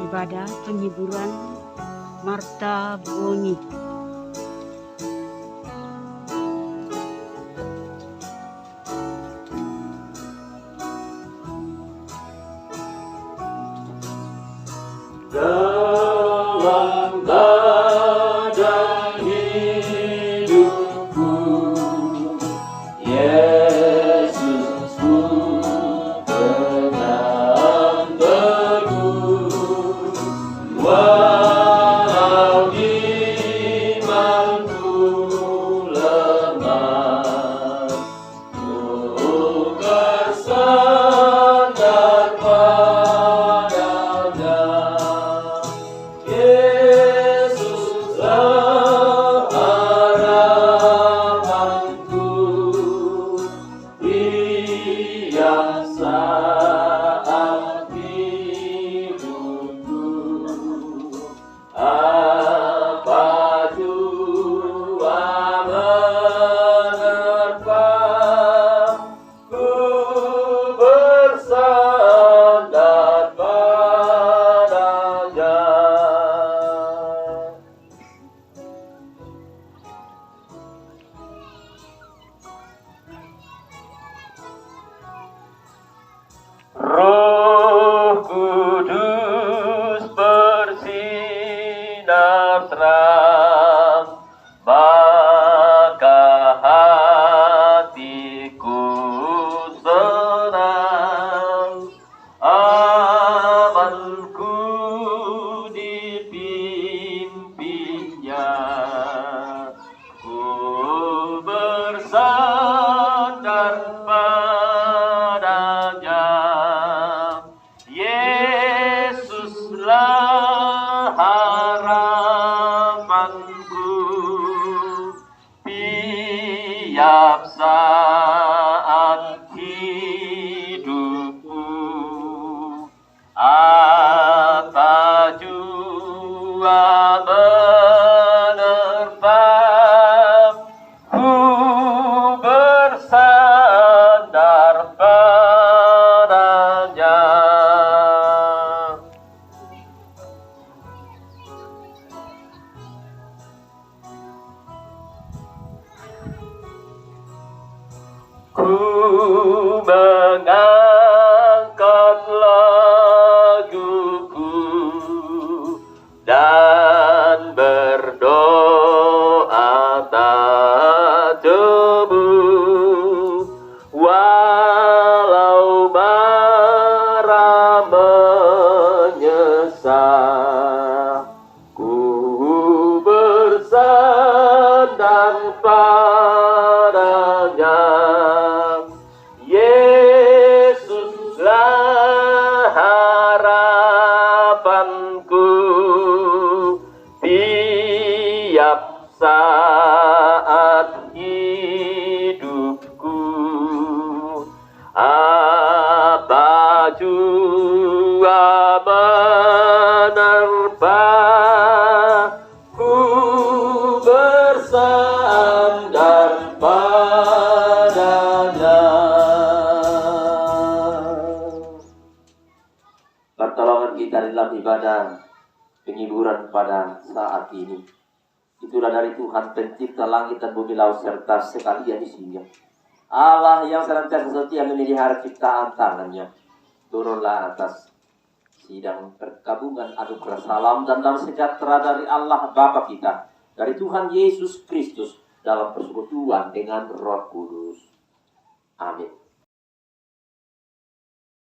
ibadah penghiburan Martha Boni. Dalam badai hidupku, Yesusku pegang teguh. Walau imanku lemah, ku bersandar padanya. Yesuslah harapanku, Dia saat hidupku. Apa jua menerpa, ku bersandar padanya. Roh Kudus bersinar terang, maka hatiku senang. Amanku dipimpinnya, ku bersandar padanya. Yesuslah harapanku, tiap saat hidupku. Apa jua menerpa, ku bersandar padanya. Ku mengangkat laguku dan berdoa tak temu. Walau marah menyesal, ku bersandar padanya. Yesuslah harapanku, tiap saat hidupku. Apa jua menerpa, ku bersandar padanya. Pertolongan kita dalam ibadah penghiburan pada saat ini, itulah dari Tuhan pencipta langit dan bumi, laut serta sekalian isinya. Allah yang senantiasa setia memelihara ciptaan tangannya, turunlah atas sidang perkabungan anugerah salam dan damai sejahtera dari Allah Bapa kita, dari Tuhan Yesus Kristus dalam persekutuan dengan Roh Kudus. Amin.